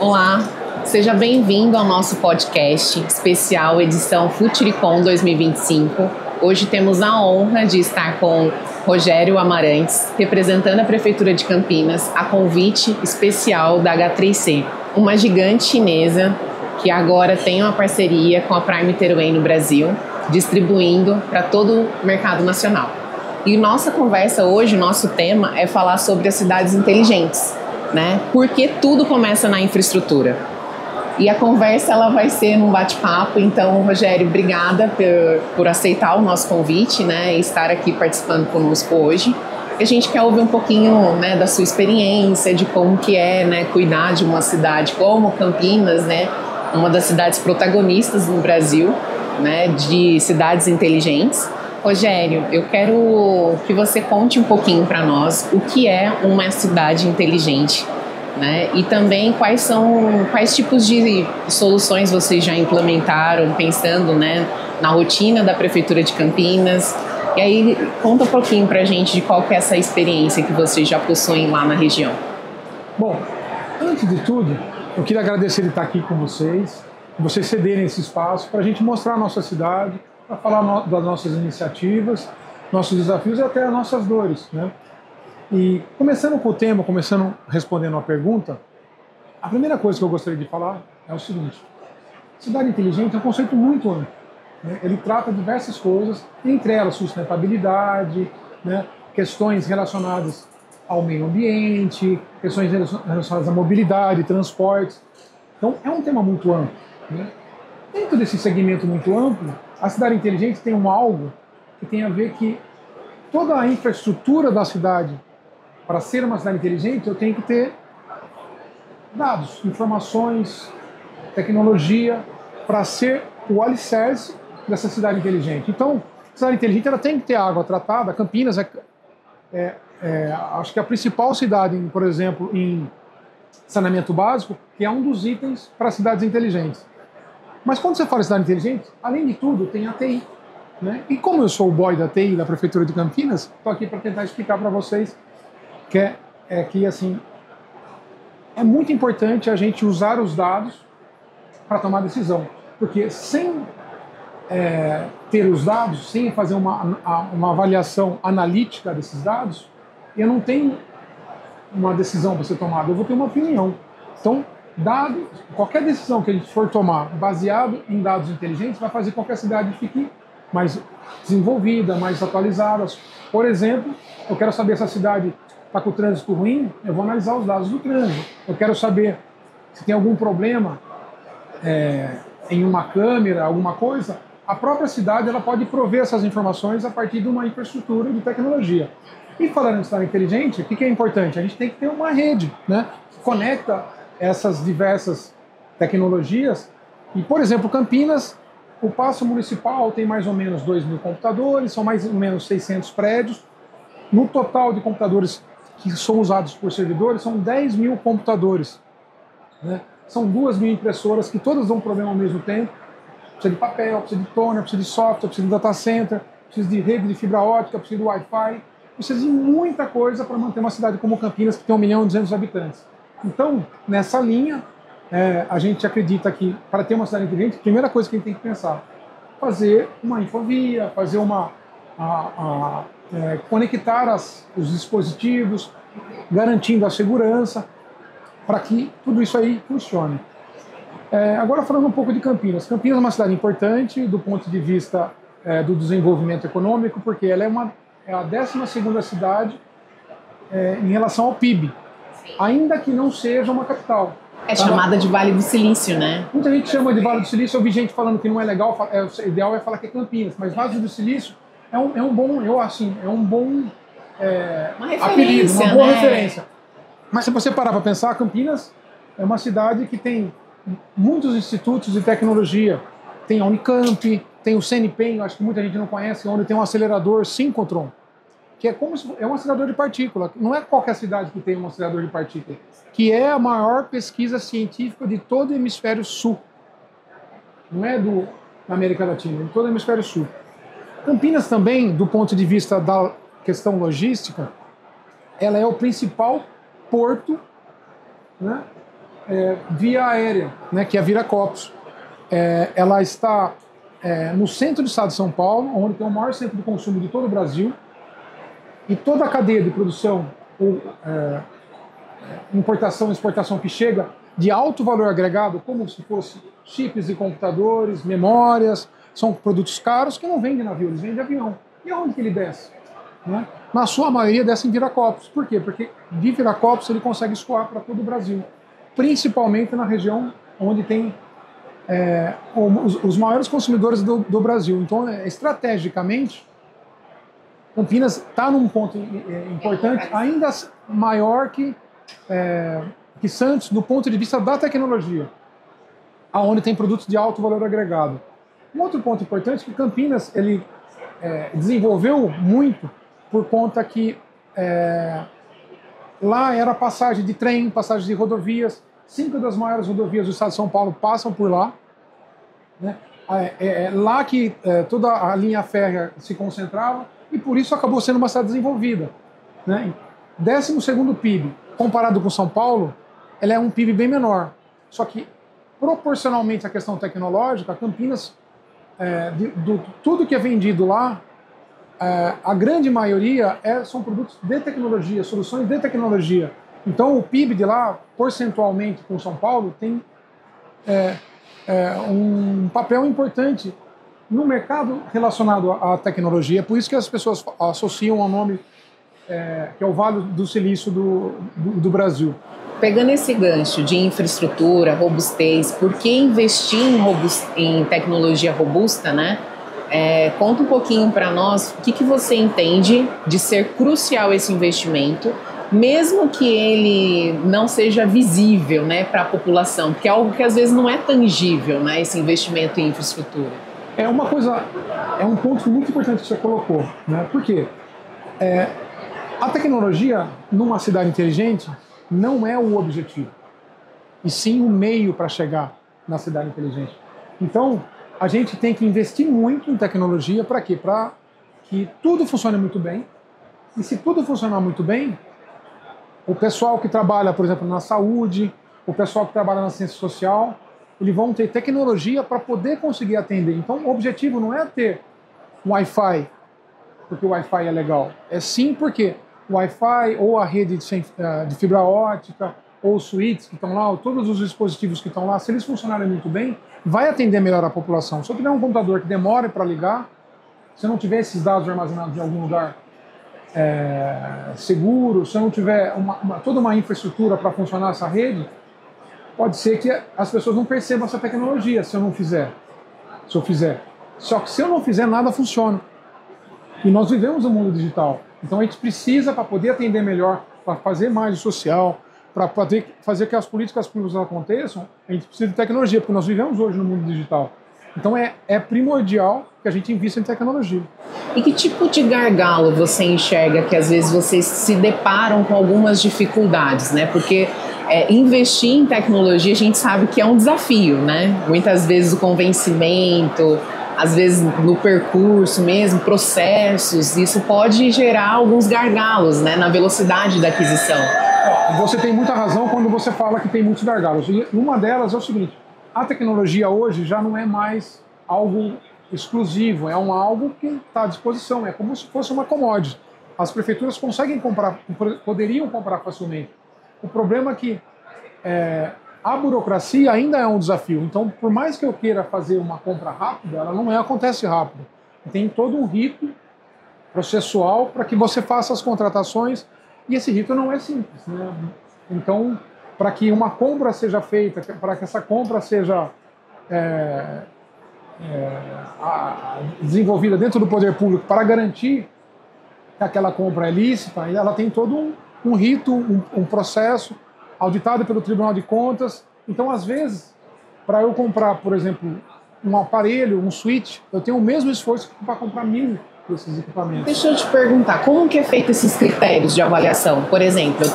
Olá, seja bem-vindo ao nosso podcast especial edição Futuricom 2025. Hoje temos a honra de estar com Rogério Amarantes, representando a Prefeitura de Campinas, a convite especial da H3C, uma gigante chinesa que agora tem uma parceria com a Prime Teruel no Brasil, distribuindo para todo o mercado nacional. E nossa conversa hoje, nosso tema é falar sobre as cidades inteligentes, né? Porque tudo começa na infraestrutura. E a conversa ela vai ser num bate-papo. Então, Rogério, obrigada por aceitar o nosso convite, né? E estar aqui participando conosco hoje. A gente quer ouvir um pouquinho, né, da sua experiência, de como que é, né, cuidar de uma cidade como Campinas, né? Uma das cidades protagonistas no Brasil, né? De cidades inteligentes. Rogério, eu quero que você conte um pouquinho para nós o que é uma cidade inteligente, né? E também quais tipos de soluções vocês já implementaram, pensando, né, na rotina da Prefeitura de Campinas. E aí, conta um pouquinho para a gente de qual que é essa experiência que vocês já possuem lá na região. Bom, antes de tudo, eu queria agradecer de estar aqui com vocês cederem esse espaço para a gente mostrar a nossa cidade, para falar das nossas iniciativas, nossos desafios e até as nossas dores, né? E começando com o tema, respondendo a pergunta, a primeira coisa que eu gostaria de falar é o seguinte: cidade inteligente é um conceito muito amplo, né? Ele trata diversas coisas, entre elas sustentabilidade, né? Questões relacionadas ao meio ambiente, questões relacionadas à mobilidade, transportes. Então é um tema muito amplo, né? Dentro desse segmento muito amplo, a cidade inteligente tem algo que tem a ver que toda a infraestrutura da cidade, para ser uma cidade inteligente, eu tenho que ter dados, informações, tecnologia, para ser o alicerce dessa cidade inteligente. Então, a cidade inteligente ela tem que ter água tratada. Campinas acho que a principal cidade, por exemplo, em saneamento básico, que é um dos itens para cidades inteligentes. Mas quando você fala em cidade inteligente, além de tudo, tem a TI, né? E como eu sou o boy da TI da Prefeitura de Campinas, estou aqui para tentar explicar para vocês que assim, é muito importante a gente usar os dados para tomar decisão. Porque sem ter os dados, sem fazer uma avaliação analítica desses dados, eu não tenho uma decisão para ser tomada, eu vou ter uma opinião. Então, qualquer decisão que a gente for tomar baseado em dados inteligentes vai fazer com que a cidade fique mais desenvolvida, mais atualizada. Por exemplo, eu quero saber se a cidade está com o trânsito ruim, eu vou analisar os dados do trânsito. Eu quero saber se tem algum problema em uma câmera, alguma coisa. A própria cidade ela pode prover essas informações a partir de uma infraestrutura de tecnologia. E falando em cidade inteligente, o que é importante? A gente tem que ter uma rede, né, que conecta essas diversas tecnologias. E, por exemplo, Campinas, o Paço Municipal tem mais ou menos 2.000 computadores, são mais ou menos 600 prédios. No total de computadores que são usados por servidores, são 10.000 computadores, né? São 2.000 impressoras que todas dão problema ao mesmo tempo. Precisa de papel, precisa de toner, precisa de software, precisa de data center, precisa de rede de fibra ótica, precisa de Wi-Fi. Precisa de muita coisa para manter uma cidade como Campinas, que tem 1.200.000 habitantes. Então, nessa linha, a gente acredita que, para ter uma cidade inteligente, a primeira coisa que a gente tem que pensar, fazer uma infovia, fazer conectar os dispositivos, garantindo a segurança, para que tudo isso aí funcione. Agora, falando um pouco de Campinas. Campinas é uma cidade importante do ponto de vista do desenvolvimento econômico, porque ela é a 12ª cidade em relação ao PIB. Ainda que não seja uma capital. É chamada de Vale do Silício, né? Muita gente chama de Vale do Silício. Eu vi gente falando que não é legal, o ideal é falar que é Campinas, mas Vale do Silício é um bom apelido, uma boa referência. Mas se você parar para pensar, Campinas é uma cidade que tem muitos institutos de tecnologia. Tem a Unicamp, tem o CNPq, acho que muita gente não conhece, onde tem um acelerador síncrotron, que é um acelerador de partícula. Não é qualquer cidade que tem um acelerador de partícula, que é a maior pesquisa científica de todo o hemisfério sul. Não é da América Latina, é de todo o hemisfério sul. Campinas também, do ponto de vista da questão logística, ela é o principal porto, né, via aérea, né, que é a Viracopos. Ela está no centro do estado de São Paulo, onde tem o maior centro de consumo de todo o Brasil, e toda a cadeia de produção, importação e exportação que chega de alto valor agregado, como se fosse chips de computadores, memórias, são produtos caros que não vendem navio, eles vendem de avião. E aonde que ele desce? Né? Na sua maioria desce em Viracopos. Por quê? Porque de Viracopos ele consegue escoar para todo o Brasil, principalmente na região onde tem os maiores consumidores do Brasil. Então, estrategicamente, Campinas está num ponto importante, ainda maior que Santos, do ponto de vista da tecnologia, aonde tem produtos de alto valor agregado. Um outro ponto importante é que Campinas ele desenvolveu muito por conta que lá era passagem de trem, passagem de rodovias. 5 das maiores rodovias do estado de São Paulo passam por lá. Né? Lá que toda a linha férrea se concentrava e por isso acabou sendo uma cidade desenvolvida. Né? 12º PIB, comparado com São Paulo, ela é um PIB bem menor. Só que, proporcionalmente à questão tecnológica, Campinas, tudo que é vendido lá, a grande maioria são produtos de tecnologia, soluções de tecnologia. Então, o PIB de lá, percentualmente com São Paulo, tem um papel importante no mercado relacionado à tecnologia. É por isso que as pessoas associam ao nome que é o Vale do Silício do Brasil. Pegando esse gancho de infraestrutura, robustez, por que investir em tecnologia robusta, né? Conta um pouquinho para nós o que você entende de ser crucial esse investimento, mesmo que ele não seja visível, né, para a população, porque é algo que às vezes não é tangível, né, esse investimento em infraestrutura. É um ponto muito importante que você colocou, né? Por quê? A tecnologia numa cidade inteligente não é o objetivo, e sim o meio para chegar na cidade inteligente. Então, a gente tem que investir muito em tecnologia para quê? Para que tudo funcione muito bem. E se tudo funcionar muito bem, o pessoal que trabalha, por exemplo, na saúde, o pessoal que trabalha na ciência social, eles vão ter tecnologia para poder conseguir atender. Então, o objetivo não é ter um Wi-Fi, porque o Wi-Fi é legal. É sim porque o Wi-Fi ou a rede de fibra ótica ou os switches que estão lá, ou todos os dispositivos que estão lá, se eles funcionarem muito bem, vai atender melhor a população. Se eu tiver um computador que demore para ligar, se eu não tiver esses dados armazenados em algum lugar seguro, se eu não tiver toda uma infraestrutura para funcionar essa rede, pode ser que as pessoas não percebam essa tecnologia se eu fizer. Só que se eu não fizer, nada funciona. E nós vivemos no mundo digital. Então a gente precisa, para poder atender melhor, para fazer mais social, para poder fazer que as políticas públicas aconteçam, a gente precisa de tecnologia, porque nós vivemos hoje no mundo digital. Então é primordial que a gente invista em tecnologia. E que tipo de gargalo você enxerga que às vezes vocês se deparam com algumas dificuldades, né? Porque investir em tecnologia a gente sabe que é um desafio, né? Muitas vezes o convencimento, às vezes no percurso mesmo, processos, isso pode gerar alguns gargalos, né, na velocidade da aquisição. Você tem muita razão quando você fala que tem muitos gargalos. E uma delas é o seguinte: a tecnologia hoje já não é mais algo exclusivo, é algo que está à disposição, é como se fosse uma commodity. As prefeituras conseguem comprar, poderiam comprar facilmente. O problema é que a burocracia ainda é um desafio. Então, por mais que eu queira fazer uma compra rápida, ela não acontece rápido. Tem todo um rito processual para que você faça as contratações, e esse rito não é simples, né? Então, para que uma compra seja feita, para que essa compra seja desenvolvida dentro do poder público para garantir que aquela compra é lícita, ela tem todo um rito, um processo auditado pelo Tribunal de Contas. Então, às vezes, para eu comprar, por exemplo, um aparelho, um switch, eu tenho o mesmo esforço para comprar 1000 desses equipamentos. Deixa eu te perguntar, como que é feito esses critérios de avaliação? Por exemplo,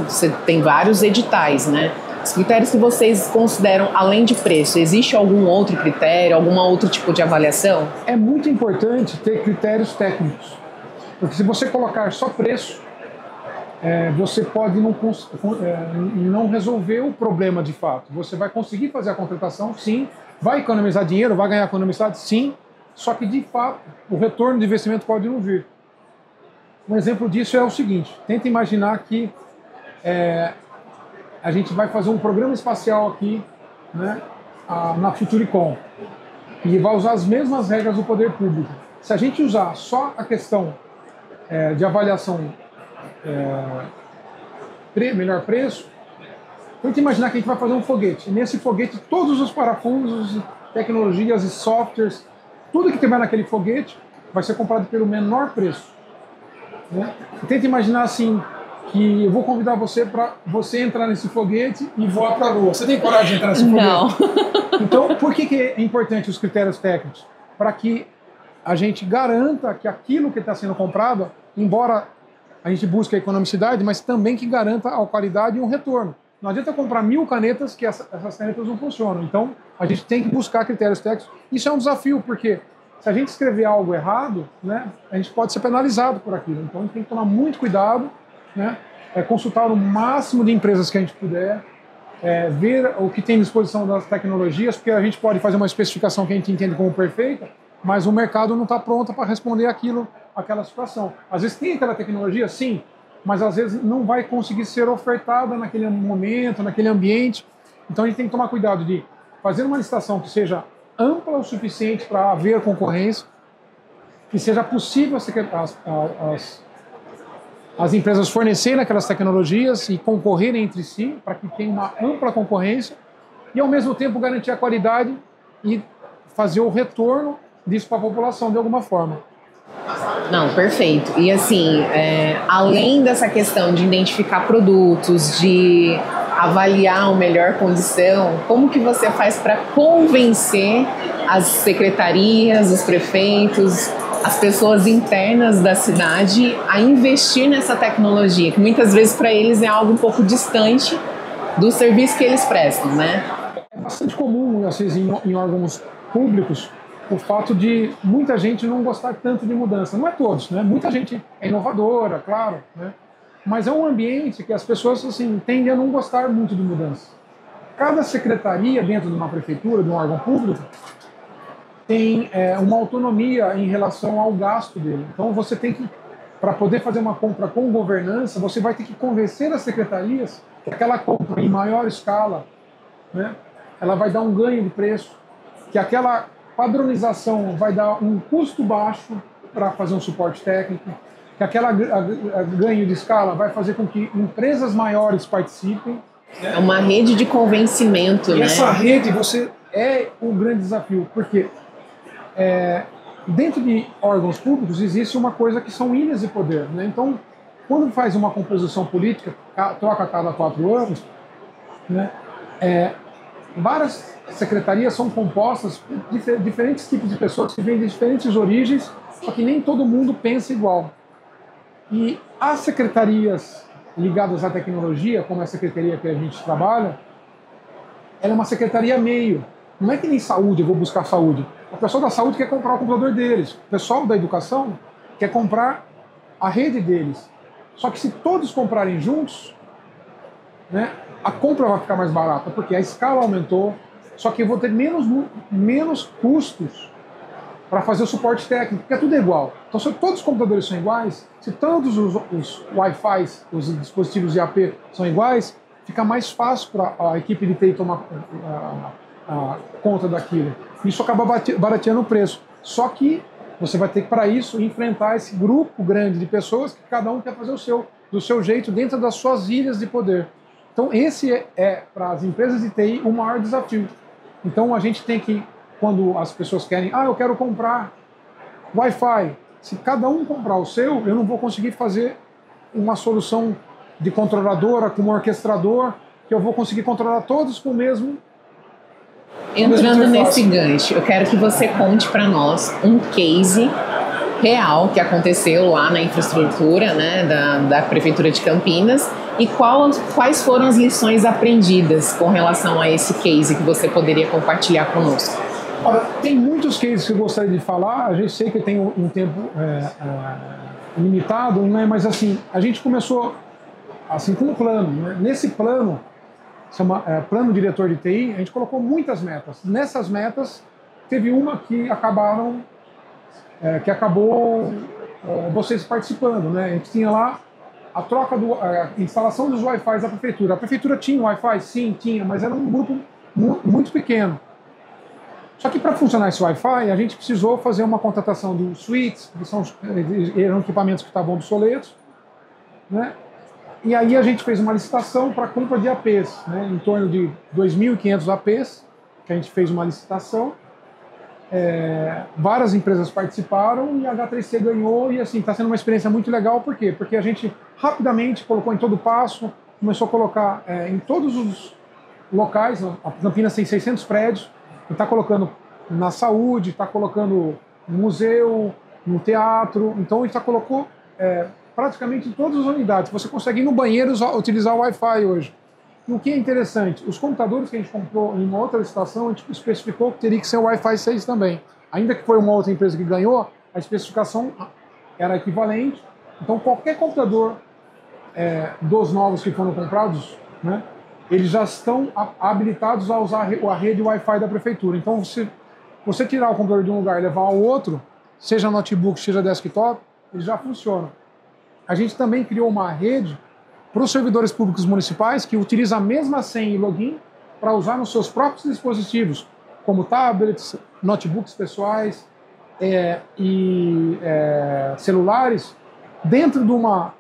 você tem vários editais, né? Os critérios que vocês consideram além de preço, existe algum outro critério, algum outro tipo de avaliação? É muito importante ter critérios técnicos, porque se você colocar só preço, você pode não resolver o problema de fato. Você vai conseguir fazer a contratação, sim, vai economizar dinheiro, vai ganhar economizado, sim, só que de fato o retorno de investimento pode não vir. Um exemplo disso é o seguinte: tenta imaginar que a gente vai fazer um programa espacial aqui, né, na Futuricom, e vai usar as mesmas regras do poder público. Se a gente usar só a questão de avaliação melhor preço, tenta imaginar que a gente vai fazer um foguete. E nesse foguete, todos os parafusos, tecnologias e softwares, tudo que tiver naquele foguete vai ser comprado pelo menor preço. Né? Tenta imaginar assim, que eu vou convidar você para você entrar nesse foguete e voar para a Lua. Você tem coragem de entrar nesse foguete? Não. Então, por que é importante os critérios técnicos? Para que a gente garanta que aquilo que está sendo comprado, embora a gente busque a economicidade, mas também que garanta a qualidade e um retorno. Não adianta comprar 1000 canetas que essas canetas não funcionam. Então, a gente tem que buscar critérios técnicos. Isso é um desafio, porque se a gente escrever algo errado, né, a gente pode ser penalizado por aquilo. Então, a gente tem que tomar muito cuidado, né, consultar o máximo de empresas que a gente puder, ver o que tem à disposição das tecnologias, porque a gente pode fazer uma especificação que a gente entende como perfeita, mas o mercado não está pronto para responder aquela situação. Às vezes tem aquela tecnologia, sim, mas às vezes não vai conseguir ser ofertada naquele momento, naquele ambiente. Então a gente tem que tomar cuidado de fazer uma licitação que seja ampla o suficiente para haver concorrência, que seja possível as empresas fornecerem aquelas tecnologias e concorrerem entre si, para que tenha uma ampla concorrência, e ao mesmo tempo garantir a qualidade e fazer o retorno disso para a população de alguma forma. Não, perfeito. E assim, além dessa questão de identificar produtos, de avaliar a melhor condição, como que você faz para convencer as secretarias, os prefeitos, as pessoas internas da cidade a investir nessa tecnologia, que muitas vezes para eles é algo um pouco distante do serviço que eles prestam, né? É bastante comum, às vezes, em órgãos públicos, o fato de muita gente não gostar tanto de mudança. Não é todos, né? Muita gente é inovadora, claro, né? Mas é um ambiente que as pessoas assim, tendem a não gostar muito de mudança. Cada secretaria dentro de uma prefeitura, de um órgão público, tem uma autonomia em relação ao gasto dele. Então você tem que, para poder fazer uma compra com governança, você vai ter que convencer as secretarias que aquela compra em maior escala, né, ela vai dar um ganho de preço, que aquela padronização vai dar um custo baixo para fazer um suporte técnico, que aquela ganho de escala vai fazer com que empresas maiores participem. É uma rede de convencimento, e né? Essa rede é o grande desafio, porque dentro de órgãos públicos existe uma coisa que são ilhas de poder, né? Então, quando faz uma composição política, troca a cada 4 anos, né, várias secretarias são compostas por diferentes tipos de pessoas que vêm de diferentes origens, só que nem todo mundo pensa igual. E as secretarias ligadas à tecnologia, como a secretaria que a gente trabalha, ela é uma secretaria meio. Não é que nem saúde, eu vou buscar saúde. O pessoal da saúde quer comprar o computador deles. O pessoal da educação quer comprar a rede deles. Só que se todos comprarem juntos, né, a compra vai ficar mais barata, porque a escala aumentou, só que eu vou ter menos custos para fazer o suporte técnico, porque tudo é igual. Então, se todos os computadores são iguais, se todos os Wi-Fi, os dispositivos IAP são iguais, fica mais fácil para a equipe de TI tomar a conta daquilo. Isso acaba barateando o preço. Só que você vai ter que, para isso, enfrentar esse grupo grande de pessoas que cada um quer fazer do seu jeito dentro das suas ilhas de poder. Então, esse para as empresas de TI, o maior desafio. Então, a gente tem que, quando as pessoas querem, eu quero comprar Wi-Fi. Se cada um comprar o seu, eu não vou conseguir fazer uma solução de controladora com um orquestrador, que eu vou conseguir controlar todos com o mesmo. Entrando nesse gancho, eu quero que você conte para nós um case real que aconteceu lá na infraestrutura, né, da Prefeitura de Campinas, e quais foram as lições aprendidas com relação a esse case que você poderia compartilhar conosco. Olha, tem muitos cases que eu gostaria de falar, a gente sei que tem um tempo limitado, né, mas assim, a gente começou assim com um plano, né? Nesse plano, chama plano diretor de TI, a gente colocou muitas metas. Nessas metas, teve uma que acabou vocês participando, né? A gente tinha lá a troca a instalação dos Wi-Fi da prefeitura. A prefeitura tinha Wi-Fi? Sim, tinha, mas era um grupo muito pequeno. Só que para funcionar esse Wi-Fi, a gente precisou fazer uma contratação de switches, que eram equipamentos que estavam obsoletos, né? E aí a gente fez uma licitação para compra de APs, né? Em torno de 2.500 APs, que a gente fez uma licitação. Várias empresas participaram e a H3C ganhou, e assim, está sendo uma experiência muito legal. Por quê? Porque a gente rapidamente colocou em todo passo, começou a colocar em todos os locais. A Campinas tem 600 prédios, e está colocando na saúde, está colocando no museu, no teatro. Então a gente colocou praticamente em todas as unidades. Você consegue ir no banheiro utilizar o Wi-Fi hoje. E o que é interessante, os computadores que a gente comprou em uma outra licitação, a gente especificou que teria que ser o Wi-Fi 6 também. Ainda que foi uma outra empresa que ganhou, a especificação era equivalente. Então qualquer computador dos novos que foram comprados, né, eles já estão habilitados a usar a rede Wi-Fi da prefeitura. Então, se você tirar o computador de um lugar e levar ao outro, seja notebook, seja desktop, ele já funciona. A gente também criou uma rede para os servidores públicos municipais que utiliza a mesma senha e login para usar nos seus próprios dispositivos, como tablets, notebooks pessoais e celulares, dentro de uma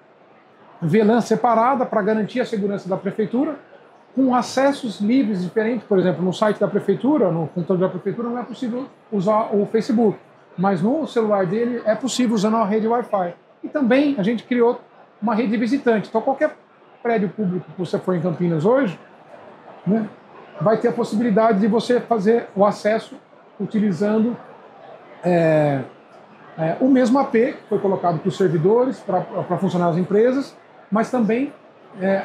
VLAN separada para garantir a segurança da prefeitura, com acessos livres diferentes. Por exemplo, no site da prefeitura, no computador da prefeitura, não é possível usar o Facebook, mas no celular dele é possível usando a rede Wi-Fi. E também a gente criou uma rede de visitante. Então qualquer prédio público que você for em Campinas hoje, né, vai ter a possibilidade de você fazer o acesso utilizando o mesmo AP que foi colocado para os servidores, para funcionar as empresas, mas também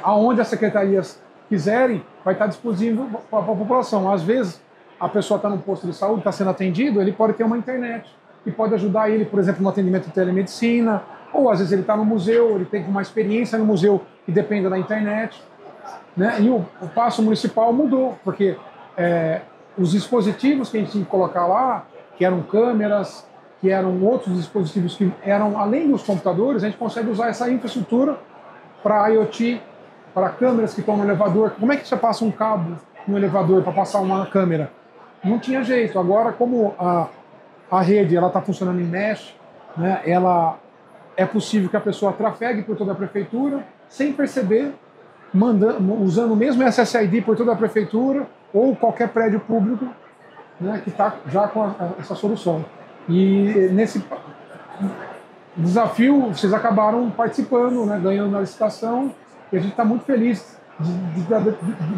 aonde as secretarias quiserem, vai estar disponível para a população. Às vezes, a pessoa está no posto de saúde, está sendo atendido, ele pode ter uma internet que pode ajudar ele, por exemplo, no atendimento de telemedicina, ou às vezes ele está no museu, ele tem uma experiência no museu que depende da internet, né? E o passo municipal mudou, porque os dispositivos que a gente tinha que colocar lá, que eram câmeras, que eram outros dispositivos que eram além dos computadores, a gente consegue usar essa infraestrutura para IoT, para câmeras que estão no elevador. Como é que você passa um cabo no elevador para passar uma câmera? Não tinha jeito. Agora, como a rede está funcionando em mesh, né, é possível que a pessoa trafegue por toda a prefeitura sem perceber, usando o mesmo SSID por toda a prefeitura ou qualquer prédio público, né, que está já com essa solução. E nesse desafio, vocês acabaram participando, né, ganhando na licitação, e a gente está muito feliz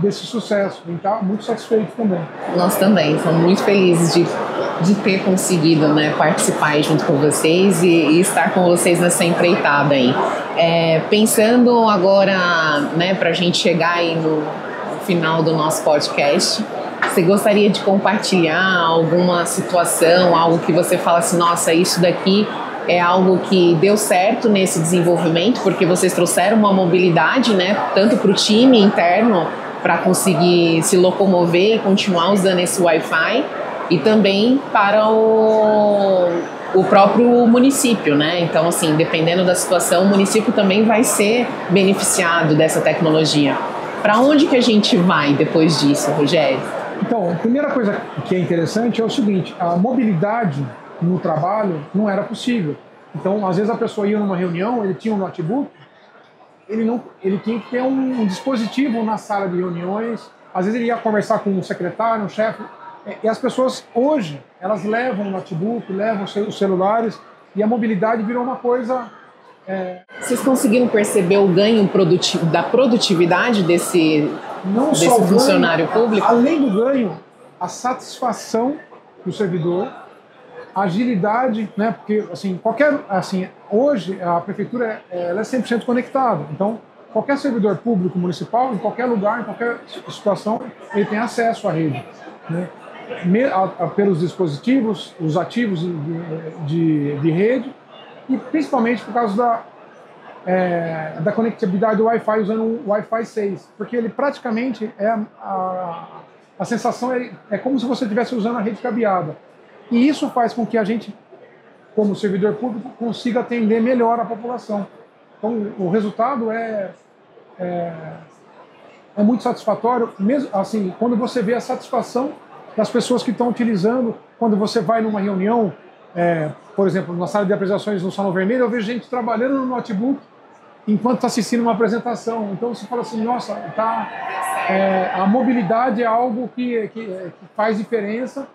desse sucesso, e está muito satisfeito também. Nós também estamos muito felizes de ter conseguido, né, participar junto com vocês e estar com vocês nessa empreitada aí. Pensando agora, né, para a gente chegar aí no final do nosso podcast, você gostaria de compartilhar alguma situação, algo que você fala assim, nossa, isso daqui é algo que deu certo nesse desenvolvimento, porque vocês trouxeram uma mobilidade, né, tanto para o time interno, para conseguir se locomover e continuar usando esse Wi-Fi, e também para o próprio município, né? Então, assim, dependendo da situação, o município também vai ser beneficiado dessa tecnologia. Para onde que a gente vai depois disso, Rogério? Então, a primeira coisa que é interessante é o seguinte, a mobilidade no trabalho não era possível. Então, às vezes a pessoa ia numa reunião, ele tinha um notebook, ele tinha que ter um dispositivo na sala de reuniões, às vezes ele ia conversar com um secretário, um chefe, e as pessoas hoje, elas levam o notebook, levam os celulares, e a mobilidade virou uma coisa... Vocês conseguiram perceber o ganho da produtividade desse funcionário público? Além do ganho, a satisfação do servidor, a agilidade, né? Porque hoje a prefeitura ela é 100% conectada. Então, qualquer servidor público municipal, em qualquer lugar, em qualquer situação, ele tem acesso à rede, né? Pelos dispositivos, os ativos de rede, e principalmente por causa da conectividade do Wi-Fi usando o Wi-Fi 6, porque ele praticamente a sensação é como se você estivesse usando a rede cabeada. E isso faz com que a gente, como servidor público, consiga atender melhor a população. Então, o resultado é muito satisfatório, mesmo assim, quando você vê a satisfação das pessoas que estão utilizando, quando você vai numa reunião, por exemplo, na sala de apresentações no Salão Vermelho, eu vejo gente trabalhando no notebook enquanto está assistindo uma apresentação. Então você fala assim, nossa, a mobilidade é algo que faz diferença,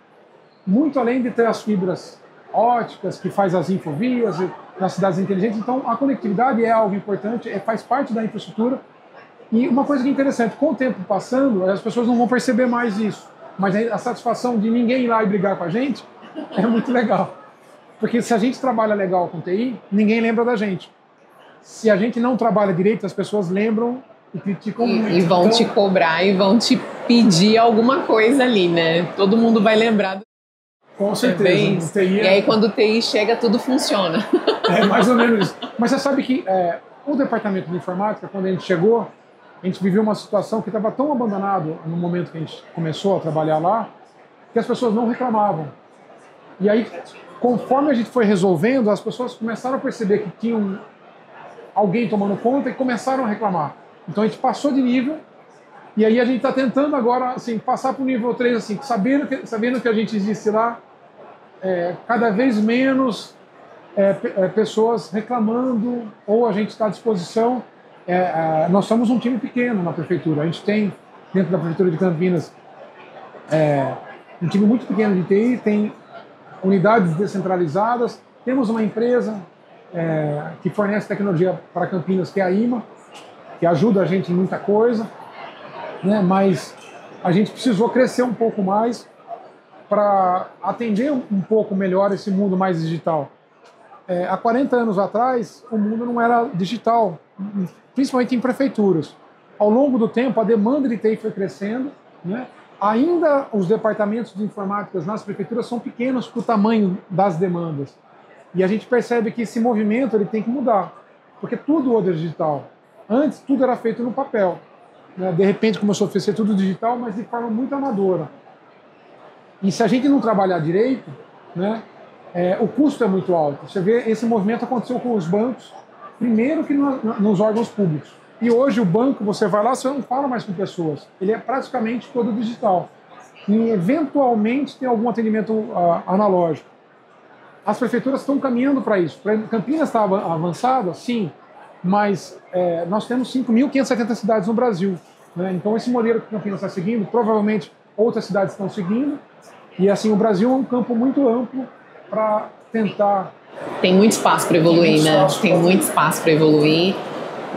muito além de ter as fibras óticas, que faz as infovias nas cidades inteligentes. Então a conectividade é algo importante, faz parte da infraestrutura. E uma coisa que é interessante, com o tempo passando, as pessoas não vão perceber mais isso, mas a satisfação de ninguém ir lá e brigar com a gente é muito legal. Porque se a gente trabalha legal com TI, ninguém lembra da gente. Se a gente não trabalha direito, as pessoas lembram e criticam muito. E vão te cobrar e vão te pedir alguma coisa ali, né? Todo mundo vai lembrar. Com certeza. E aí quando o TI chega, tudo funciona. É mais ou menos isso. Mas você sabe que o departamento de informática, quando a gente chegou, a gente viveu uma situação que estava tão abandonado no momento que a gente começou a trabalhar lá, que as pessoas não reclamavam. E aí, conforme a gente foi resolvendo, as pessoas começaram a perceber que tinham alguém tomando conta e começaram a reclamar. Então a gente passou de nível, e aí a gente está tentando agora assim, passar para o nível 3, assim, sabendo que a gente existe lá, cada vez menos pessoas reclamando, ou a gente está à disposição. Nós somos um time pequeno na prefeitura. A gente tem, dentro da prefeitura de Campinas, um time muito pequeno de TI, tem unidades descentralizadas, temos uma empresa que fornece tecnologia para Campinas, que é a IMA, que ajuda a gente em muita coisa, né? Mas a gente precisou crescer um pouco mais para atender um pouco melhor esse mundo mais digital. Há 40 anos atrás, o mundo não era digital, principalmente em prefeituras. Ao longo do tempo, a demanda de TI foi crescendo, né? Ainda os departamentos de informática nas prefeituras são pequenos para o tamanho das demandas. E a gente percebe que esse movimento ele tem que mudar, porque tudo hoje é digital. Antes, tudo era feito no papel, né? De repente começou a ser tudo digital, mas de forma muito amadora. E se a gente não trabalhar direito, né, o custo é muito alto. Você vê, esse movimento aconteceu com os bancos, primeiro que nos órgãos públicos. E hoje o banco, você vai lá, você não fala mais com pessoas. Ele é praticamente todo digital. E eventualmente tem algum atendimento analógico. As prefeituras estão caminhando para isso. Campinas está avançada, sim, mas nós temos 5.570 cidades no Brasil, né? Então esse modelo que Campinas está seguindo, provavelmente outras cidades estão seguindo. E assim, o Brasil é um campo muito amplo para tentar... Tem muito espaço para evoluir, né? Tem muito espaço para evoluir.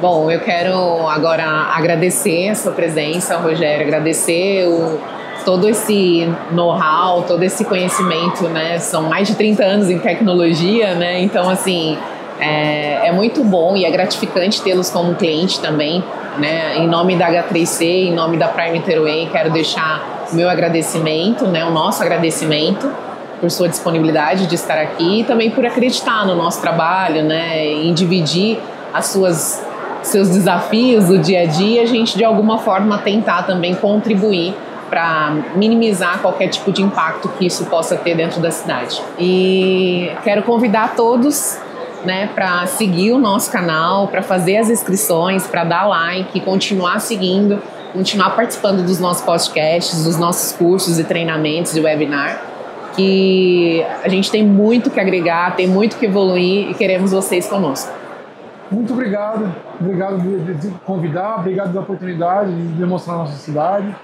Bom, eu quero agora agradecer a sua presença, Rogério, agradecer todo esse know-how, todo esse conhecimento, né? São mais de 30 anos em tecnologia, né? Então, assim, é muito bom e é gratificante tê-los como cliente também, né? Em nome da H3C, em nome da Prime Interway, quero deixar o meu agradecimento, né? O nosso agradecimento por sua disponibilidade de estar aqui e também por acreditar no nosso trabalho, né? Em dividir seus desafios do dia a dia, a gente de alguma forma tentar também contribuir para minimizar qualquer tipo de impacto que isso possa ter dentro da cidade. E quero convidar todos, né, para seguir o nosso canal, para fazer as inscrições, para dar like, continuar seguindo, continuar participando dos nossos podcasts, dos nossos cursos e treinamentos e webinar, que a gente tem muito que agregar, tem muito que evoluir e queremos vocês conosco. Muito obrigado. Obrigado de convidar, obrigado pela oportunidade de demonstrar a nossa cidade.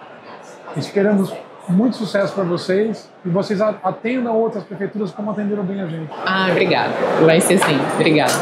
Esperamos muito sucesso para vocês e vocês atendam outras prefeituras como atenderam bem a gente. Obrigado. Vai ser sim. Obrigada.